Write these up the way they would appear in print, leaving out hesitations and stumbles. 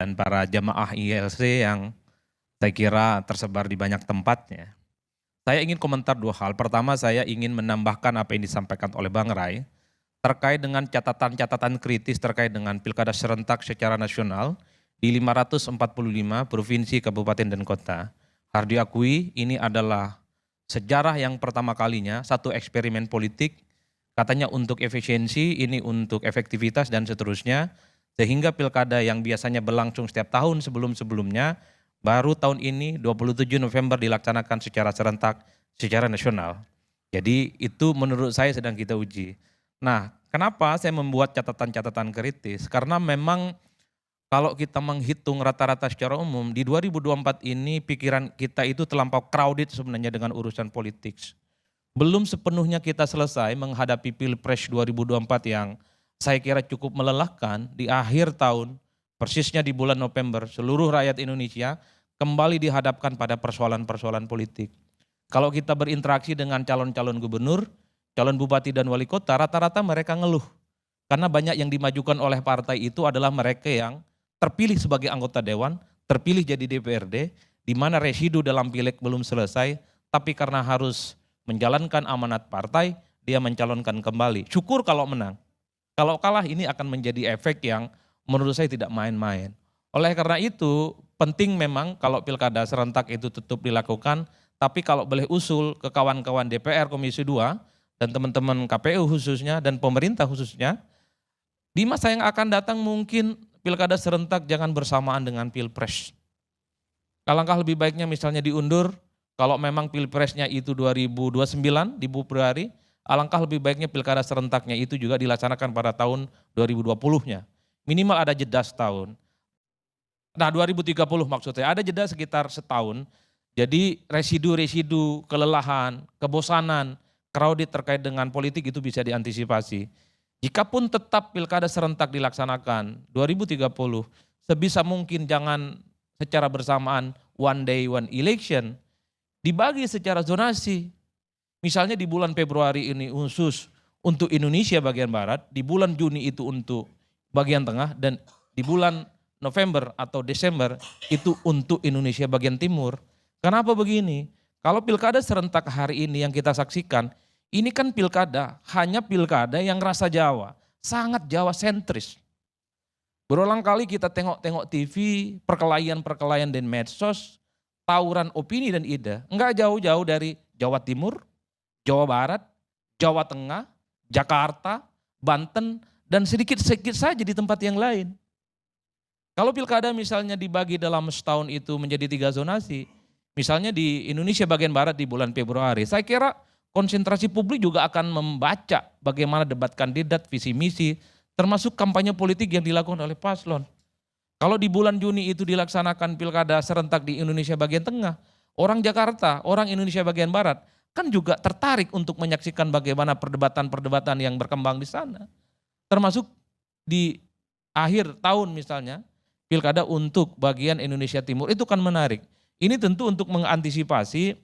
dan para jamaah ILC yang saya kira tersebar di banyak tempatnya. Saya ingin komentar dua hal. Pertama, saya ingin menambahkan apa yang disampaikan oleh Bang Rai terkait dengan catatan-catatan kritis terkait dengan pilkada serentak secara nasional di 545 provinsi, kabupaten, dan kota. Harus diakui ini adalah sejarah yang pertama kalinya satu eksperimen politik, katanya untuk efisiensi, ini untuk efektivitas dan seterusnya, sehingga pilkada yang biasanya berlangsung setiap tahun sebelum-sebelumnya, baru tahun ini 27 November dilaksanakan secara serentak, secara nasional. Jadi itu menurut saya sedang kita uji. Nah, kenapa saya membuat catatan-catatan kritis? Karena memang kalau kita menghitung rata-rata secara umum, di 2024 ini pikiran kita itu terlampau crowded sebenarnya dengan urusan politik. Belum sepenuhnya kita selesai menghadapi Pilpres 2024 yang saya kira cukup melelahkan di akhir tahun, persisnya di bulan November, seluruh rakyat Indonesia kembali dihadapkan pada persoalan-persoalan politik. Kalau kita berinteraksi dengan calon-calon gubernur, calon bupati dan wali kota, rata-rata mereka ngeluh. Karena banyak yang dimajukan oleh partai itu adalah mereka yang terpilih sebagai anggota dewan, terpilih jadi DPRD, di mana residu dalam pileg belum selesai, tapi karena harus menjalankan amanat partai, dia mencalonkan kembali. Syukur kalau menang. Kalau kalah ini akan menjadi efek yang menurut saya tidak main-main. Oleh karena itu, penting memang kalau pilkada serentak itu tetap dilakukan, tapi kalau boleh usul ke kawan-kawan DPR Komisi 2 dan teman-teman KPU khususnya dan pemerintah khususnya, di masa yang akan datang mungkin pilkada serentak jangan bersamaan dengan Pilpres. Alangkah lebih baiknya misalnya diundur, kalau memang Pilpresnya itu 2029 di Februari, alangkah lebih baiknya pilkada serentaknya itu juga dilaksanakan pada tahun 2020-nya. Minimal ada jeda setahun. Nah 2030 maksud saya, ada jeda sekitar setahun. Jadi residu-residu, kelelahan, kebosanan, crowded terkait dengan politik itu bisa diantisipasi. Jikapun tetap pilkada serentak dilaksanakan 2030, sebisa mungkin jangan secara bersamaan one day one election, dibagi secara zonasi. Misalnya di bulan Februari ini khusus untuk Indonesia bagian barat, di bulan Juni itu untuk bagian tengah, dan di bulan November atau Desember itu untuk Indonesia bagian timur. Kenapa begini? Kalau pilkada serentak hari ini yang kita saksikan, ini kan pilkada, hanya pilkada yang rasa Jawa, sangat Jawa sentris. Berulang kali kita tengok-tengok TV, perkelahian-perkelahian dan medsos, tawuran opini dan ide, enggak jauh-jauh dari Jawa Timur, Jawa Barat, Jawa Tengah, Jakarta, Banten, dan sedikit-sedikit saja di tempat yang lain. Kalau pilkada misalnya dibagi dalam setahun itu menjadi 3 zonasi, misalnya di Indonesia bagian barat di bulan Februari, saya kira konsentrasi publik juga akan membaca bagaimana debat kandidat, visi misi, termasuk kampanye politik yang dilakukan oleh paslon. Kalau di bulan Juni itu dilaksanakan pilkada serentak di Indonesia bagian tengah, orang Jakarta, orang Indonesia bagian barat, kan juga tertarik untuk menyaksikan bagaimana perdebatan-perdebatan yang berkembang di sana. Termasuk di akhir tahun misalnya, pilkada untuk bagian Indonesia Timur itu kan menarik. Ini tentu untuk mengantisipasi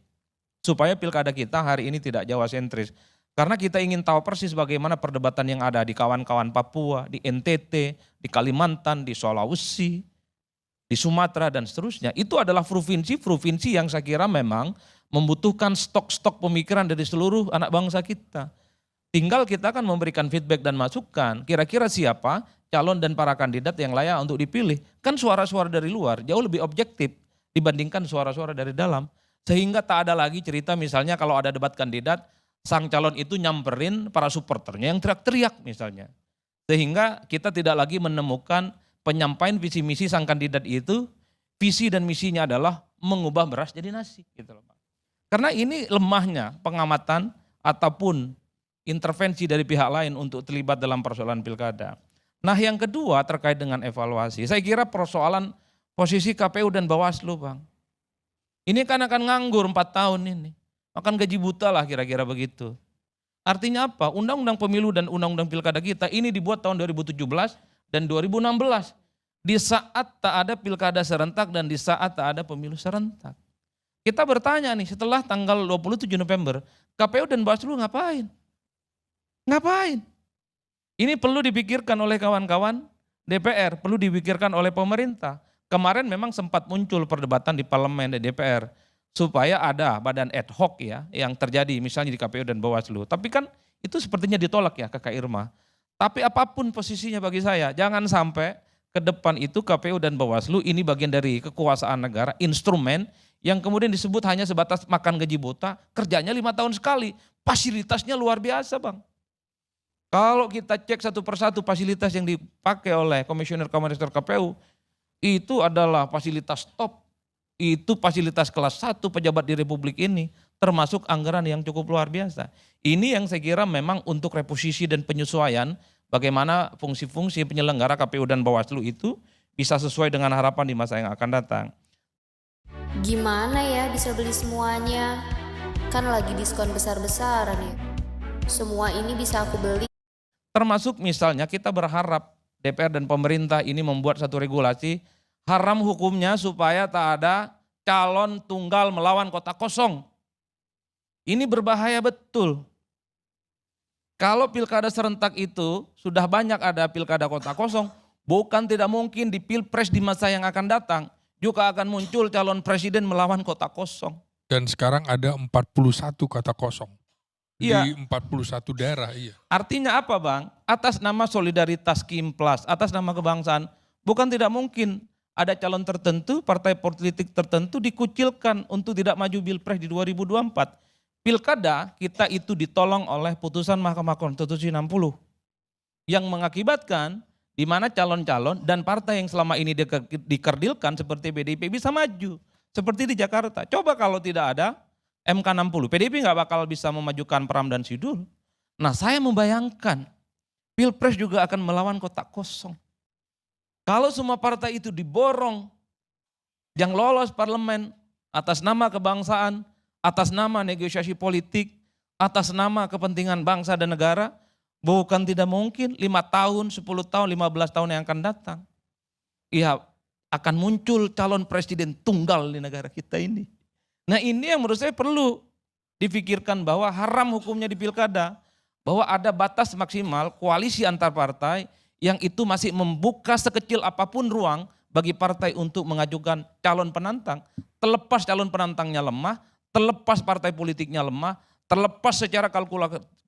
supaya pilkada kita hari ini tidak Jawa sentris. Karena kita ingin tahu persis bagaimana perdebatan yang ada di kawan-kawan Papua, di NTT, di Kalimantan, di Sulawesi, di Sumatera dan seterusnya. Itu adalah provinsi-provinsi yang saya kira memang membutuhkan stok-stok pemikiran dari seluruh anak bangsa kita. Tinggal kita akan memberikan feedback dan masukan, kira-kira siapa calon dan para kandidat yang layak untuk dipilih. Kan suara-suara dari luar jauh lebih objektif dibandingkan suara-suara dari dalam. Sehingga tak ada lagi cerita misalnya kalau ada debat kandidat, sang calon itu nyamperin para supporternya yang teriak-teriak misalnya. Sehingga kita tidak lagi menemukan penyampaian visi misi sang kandidat itu, visi dan misinya adalah mengubah beras jadi nasi. Gitu loh, Pak. Karena ini lemahnya pengamatan ataupun intervensi dari pihak lain untuk terlibat dalam persoalan pilkada. Nah yang kedua terkait dengan evaluasi, saya kira persoalan posisi KPU dan Bawaslu, Bang. Ini kan akan nganggur 4 tahun ini, akan gaji buta lah kira-kira begitu. Artinya apa? Undang-undang pemilu dan undang-undang pilkada kita ini dibuat tahun 2017 dan 2016. Di saat tak ada pilkada serentak dan di saat tak ada pemilu serentak. Kita bertanya nih setelah tanggal 27 November, KPU dan Bawaslu ngapain? Ngapain? Ini perlu dipikirkan oleh kawan-kawan DPR, perlu dipikirkan oleh pemerintah. kemarin memang sempat muncul perdebatan di parlemen dan DPR supaya ada badan ad hoc ya yang terjadi misalnya di KPU dan Bawaslu. Tapi kan itu sepertinya ditolak ya Kakak Irma. Tapi apapun posisinya bagi saya, jangan sampai ke depan itu KPU dan Bawaslu ini bagian dari kekuasaan negara, instrumen yang kemudian disebut hanya sebatas makan gaji buta, kerjanya 5 tahun sekali, fasilitasnya luar biasa Bang. Kalau kita cek satu persatu fasilitas yang dipakai oleh Komisioner KPU, itu adalah fasilitas top, itu fasilitas kelas 1 pejabat di Republik ini, termasuk anggaran yang cukup luar biasa. Ini yang saya kira memang untuk reposisi dan penyesuaian bagaimana fungsi-fungsi penyelenggara KPU dan Bawaslu itu bisa sesuai dengan harapan di masa yang akan datang. Gimana ya bisa beli semuanya? Kan lagi diskon besar-besaran ya. Semua ini bisa aku beli. Termasuk misalnya kita berharap DPR dan pemerintah ini membuat satu regulasi haram hukumnya supaya tak ada calon tunggal melawan kota kosong. Ini berbahaya betul. Kalau pilkada serentak itu sudah banyak ada pilkada kota kosong, bukan tidak mungkin di pilpres di masa yang akan datang juga akan muncul calon presiden melawan kota kosong. Dan sekarang ada 41 kota kosong. Iya. Di 41 daerah, iya. Artinya apa Bang? Atas nama solidaritas Kimplas, atas nama kebangsaan, bukan tidak mungkin ada calon tertentu, partai politik tertentu dikucilkan untuk tidak maju pilpres di 2024. Pilkada kita itu ditolong oleh putusan Mahkamah Konstitusi 60 yang mengakibatkan di mana calon-calon dan partai yang selama ini dikerdilkan seperti PDIP bisa maju. Seperti di Jakarta. Coba kalau tidak ada MK 60, PDIP nggak bakal bisa memajukan Pram dan Sidul. Nah saya membayangkan pilpres juga akan melawan kotak kosong. Kalau semua partai itu diborong, yang lolos parlemen atas nama kebangsaan, atas nama negosiasi politik, atas nama kepentingan bangsa dan negara, bukan tidak mungkin 5 tahun, 10 tahun, 15 tahun yang akan datang. Iya akan muncul calon presiden tunggal di negara kita ini. Nah ini yang menurut saya perlu difikirkan bahwa haram hukumnya di pilkada, bahwa ada batas maksimal koalisi antar partai yang itu masih membuka sekecil apapun ruang bagi partai untuk mengajukan calon penantang, terlepas calon penantangnya lemah, terlepas partai politiknya lemah, terlepas secara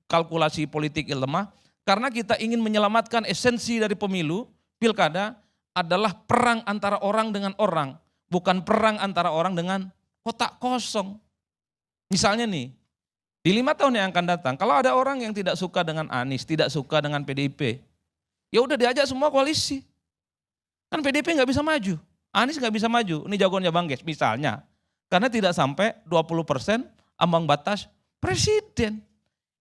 kalkulasi politik lemah, karena kita ingin menyelamatkan esensi dari pemilu, pilkada adalah perang antara orang dengan orang, bukan perang antara orang dengan kotak kosong. Misalnya nih, di 5 tahun yang akan datang, kalau ada orang yang tidak suka dengan Anies, tidak suka dengan PDIP, ya udah diajak semua koalisi. Kan PDIP nggak bisa maju, Anies nggak bisa maju, ini jagoannya Bang Ges misalnya. Karena tidak sampai 20% ambang batas presiden.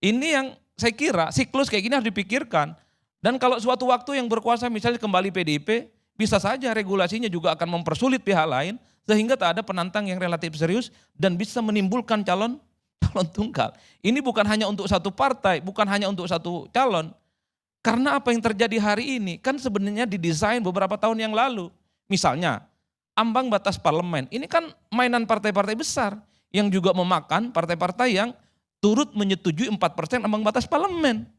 Ini yang saya kira siklus kayak gini harus dipikirkan. Dan kalau suatu waktu yang berkuasa misalnya kembali PDIP, bisa saja regulasinya juga akan mempersulit pihak lain sehingga tak ada penantang yang relatif serius dan bisa menimbulkan calon tunggal. Ini bukan hanya untuk satu partai, bukan hanya untuk satu calon. Karena apa yang terjadi hari ini kan sebenarnya didesain beberapa tahun yang lalu. Misalnya ambang batas parlemen, ini kan mainan partai-partai besar yang juga memakan partai-partai yang turut menyetujui 4% ambang batas parlemen.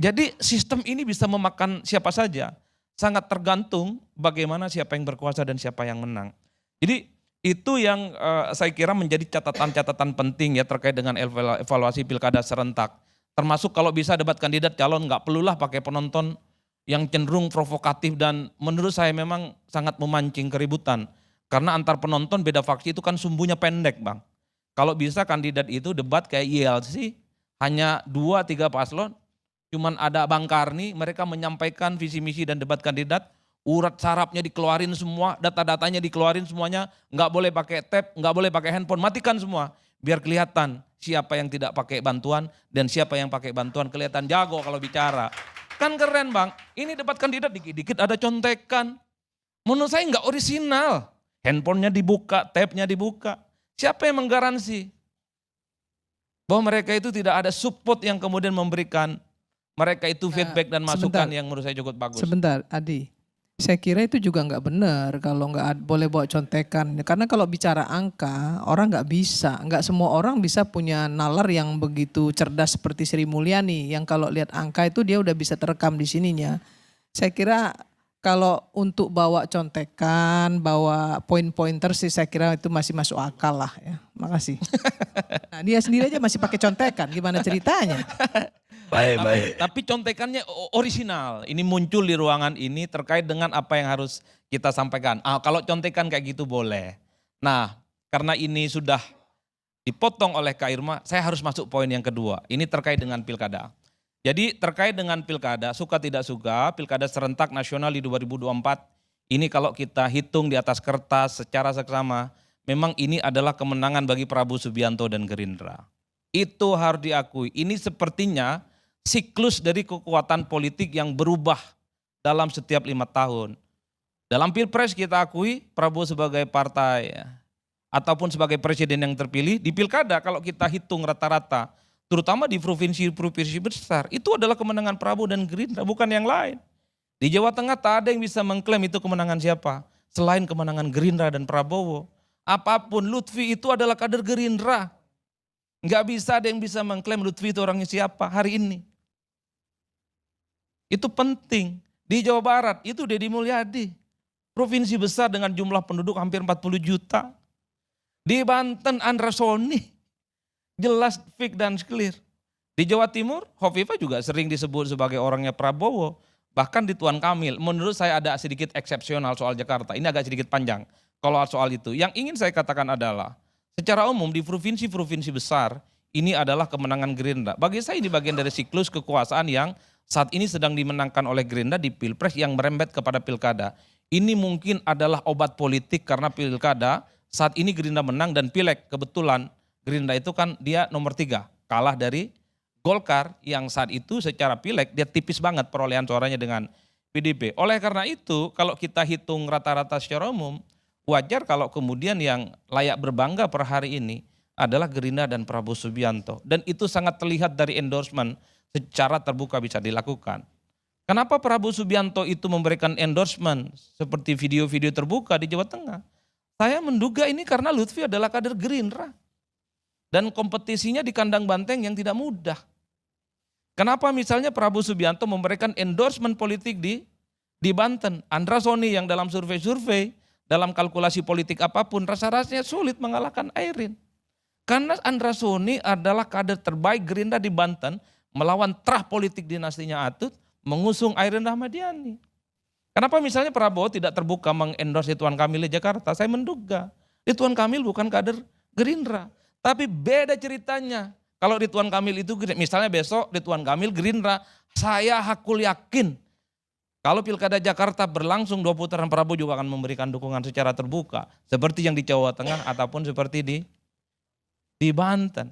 Jadi sistem ini bisa memakan siapa saja, sangat tergantung bagaimana siapa yang berkuasa dan siapa yang menang. Jadi itu yang saya kira menjadi catatan-catatan penting ya terkait dengan evaluasi pilkada serentak. Termasuk kalau bisa debat kandidat calon nggak perlulah pakai penonton yang cenderung provokatif dan menurut saya memang sangat memancing keributan. Karena antar penonton beda faksi itu kan sumbunya pendek Bang. Kalau bisa kandidat itu debat kayak YLC, hanya 2-3 paslon, cuman ada Bang Karni, mereka menyampaikan visi misi dan debat kandidat, urat sarafnya dikeluarin semua, data-datanya dikeluarin semuanya, nggak boleh pakai tab, nggak boleh pakai handphone, matikan semua. Biar kelihatan siapa yang tidak pakai bantuan dan siapa yang pakai bantuan kelihatan jago kalau bicara. Kan keren Bang, ini debat kandidat dikit-dikit ada contekan. Menurut saya nggak orisinal, handphonenya dibuka, tabnya dibuka. Siapa yang menggaransi bahwa mereka itu tidak ada support yang kemudian memberikan mereka itu feedback dan masukan yang menurut saya cukup bagus. Sebentar, Adi. Saya kira itu juga nggak benar kalau nggak boleh bawa contekan. Karena kalau bicara angka, orang nggak bisa. Nggak semua orang bisa punya nalar yang begitu cerdas seperti Sri Mulyani. Yang kalau lihat angka itu dia udah bisa terekam di sininya. Saya kira kalau untuk bawa contekan, bawa poin-pointer sih saya kira itu masih masuk akal lah ya. Makasih. Nah, dia sendiri aja masih pakai contekan, gimana ceritanya? Baik. Tapi contekannya orisinal. Ini muncul di ruangan ini terkait dengan apa yang harus kita sampaikan. Kalau contekan kayak gitu boleh. Nah, karena ini sudah dipotong oleh Kak Irma, saya harus masuk poin yang kedua. Ini terkait dengan pilkada. Jadi terkait dengan pilkada, suka tidak suka, pilkada serentak nasional di 2024, ini kalau kita hitung di atas kertas secara seksama, memang ini adalah kemenangan bagi Prabowo Subianto dan Gerindra. Itu harus diakui. Ini sepertinya siklus dari kekuatan politik yang berubah dalam setiap 5 tahun. Dalam Pilpres kita akui Prabowo sebagai partai ataupun sebagai presiden yang terpilih. Di pilkada kalau kita hitung rata-rata, terutama di provinsi-provinsi besar, itu adalah kemenangan Prabowo dan Gerindra, bukan yang lain. Di Jawa Tengah tak ada yang bisa mengklaim itu kemenangan siapa, selain kemenangan Gerindra dan Prabowo. Apapun, Lutfi itu adalah kader Gerindra. Nggak bisa ada yang bisa mengklaim Lutfi itu orangnya siapa hari ini. Itu penting. Di Jawa Barat itu Deddy Mulyadi. Provinsi besar dengan jumlah penduduk hampir 40 juta. Di Banten Andra Soni. Jelas, fix dan clear. Di Jawa Timur, Hovifah juga sering disebut sebagai orangnya Prabowo. Bahkan di Tuan Kamil, menurut saya ada sedikit eksepsional soal Jakarta. Ini agak sedikit panjang kalau soal itu. Yang ingin saya katakan adalah, secara umum di provinsi-provinsi besar, ini adalah kemenangan Gerindra. Bagi saya ini bagian dari siklus kekuasaan yang saat ini sedang dimenangkan oleh Gerindra di Pilpres yang merembet kepada pilkada. Ini mungkin adalah obat politik karena pilkada, saat ini Gerindra menang dan Pileg kebetulan Gerindra itu kan dia nomor 3, kalah dari Golkar yang saat itu secara pileg dia tipis banget perolehan suaranya dengan PDIP. Oleh karena itu kalau kita hitung rata-rata secara umum, wajar kalau kemudian yang layak berbangga per hari ini adalah Gerindra dan Prabowo Subianto. Dan itu sangat terlihat dari endorsement secara terbuka bisa dilakukan. Kenapa Prabowo Subianto itu memberikan endorsement seperti video-video terbuka di Jawa Tengah? Saya menduga ini karena Lutfi adalah kader Gerindra. Dan kompetisinya di kandang banteng yang tidak mudah. Kenapa misalnya Prabowo Subianto memberikan endorsement politik di Banten. Andra Soni yang dalam survei-survei, dalam kalkulasi politik apapun, rasa-rasanya sulit mengalahkan Airin. Karena Andra Soni adalah kader terbaik Gerindra di Banten, melawan terah politik dinastinya Atut, mengusung Airin Rahmadiani. Kenapa misalnya Prabowo tidak terbuka mengendorse Ridwan Kamil di Jakarta? Saya menduga Ridwan Kamil bukan kader Gerindra. Tapi beda ceritanya. Kalau Ridwan Kamil itu, misalnya besok Ridwan Kamil Gerindra, saya hakul yakin kalau pilkada Jakarta berlangsung 2 putaran Prabowo juga akan memberikan dukungan secara terbuka. Seperti yang di Jawa Tengah ataupun seperti di Banten.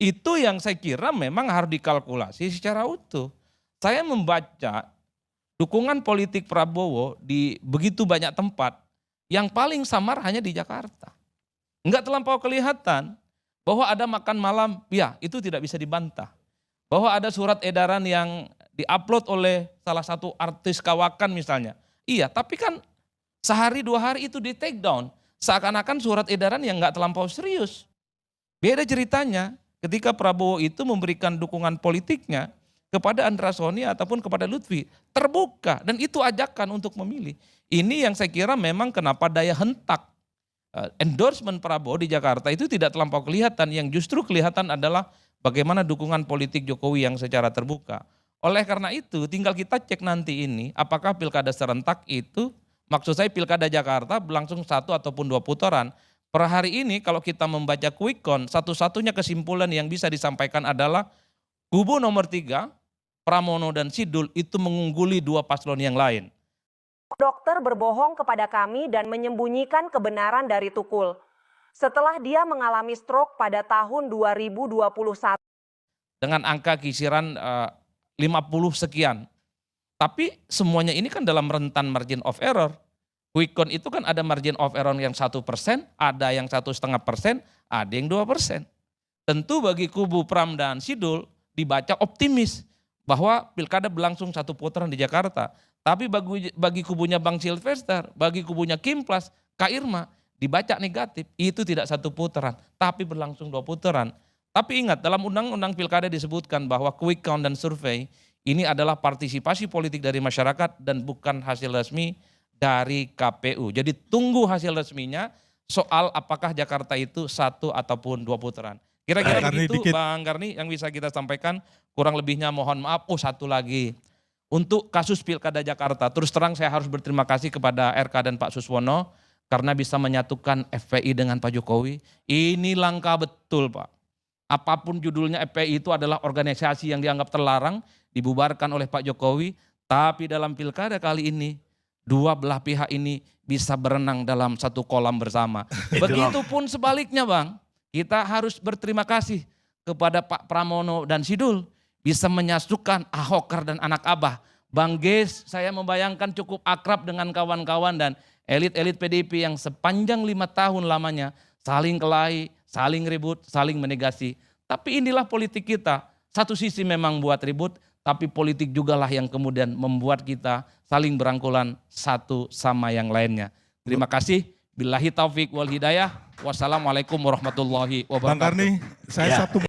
Itu yang saya kira memang harus dikalkulasi secara utuh. Saya membaca dukungan politik Prabowo di begitu banyak tempat, yang paling samar hanya di Jakarta. Enggak terlampau kelihatan. Bahwa ada makan malam, ya itu tidak bisa dibantah. Bahwa ada surat edaran yang diupload oleh salah satu artis kawakan misalnya. Iya, tapi kan sehari 2 hari itu di take down. Seakan-akan surat edaran yang nggak terlampau serius. Beda ceritanya ketika Prabowo itu memberikan dukungan politiknya kepada Andra Soni ataupun kepada Lutfi. Terbuka dan itu ajakan untuk memilih. Ini yang saya kira memang kenapa daya hentak endorsement Prabowo di Jakarta itu tidak terlampau kelihatan, yang justru kelihatan adalah bagaimana dukungan politik Jokowi yang secara terbuka. Oleh karena itu tinggal kita cek nanti ini apakah pilkada serentak itu, maksud saya pilkada Jakarta berlangsung 1 ataupun 2 putaran. Per hari ini kalau kita membaca quick count, satu-satunya kesimpulan yang bisa disampaikan adalah kubu nomor 3, Pramono dan Sidul itu mengungguli 2 paslon yang lain. Dokter berbohong kepada kami dan menyembunyikan kebenaran dari Tukul. Setelah dia mengalami stroke pada tahun 2021. Dengan angka kisiran 50 sekian. Tapi semuanya ini kan dalam rentan margin of error. Quick count itu kan ada margin of error yang 1%, ada yang 1,5%, ada yang 2%. Tentu bagi kubu Pram dan Sidul dibaca optimis bahwa pilkada berlangsung 1 putaran di Jakarta. Tapi bagi kubunya Bang Silvester, bagi kubunya Kim Plus, Kak Irma, dibaca negatif. Itu tidak 1 putaran, tapi berlangsung 2 putaran. Tapi ingat, dalam undang-undang pilkada disebutkan bahwa quick count dan survei Ini adalah partisipasi politik dari masyarakat dan bukan hasil resmi dari KPU. Jadi tunggu hasil resminya soal apakah Jakarta itu 1 ataupun 2 putaran. Kira-kira Bang Karni, begitu dikit. Bang Karni yang bisa kita sampaikan. Kurang lebihnya mohon maaf. Oh, satu lagi. Untuk kasus Pilkada Jakarta, terus terang saya harus berterima kasih kepada RK dan Pak Suswono karena bisa menyatukan FPI dengan Pak Jokowi. Ini langkah betul, Pak. Apapun judulnya, FPI itu adalah organisasi yang dianggap terlarang, dibubarkan oleh Pak Jokowi. Tapi dalam Pilkada kali ini, dua belah pihak ini bisa berenang dalam satu kolam bersama. Begitupun sebaliknya, Bang. Kita harus berterima kasih kepada Pak Pramono dan Sidul bisa menyatukan Ahoker dan anak Abah. Bang Ges, saya membayangkan cukup akrab dengan kawan-kawan dan elit-elit PDIP yang sepanjang 5 tahun lamanya saling kelahi, saling ribut, saling menegasi. Tapi inilah politik kita. Satu sisi memang buat ribut, tapi politik jugalah yang kemudian membuat kita saling berangkulan satu sama yang lainnya. Terima kasih. Billahi taufik wal hidayah. Wassalamualaikum warahmatullahi wabarakatuh. Bang Karni, saya Ya. satu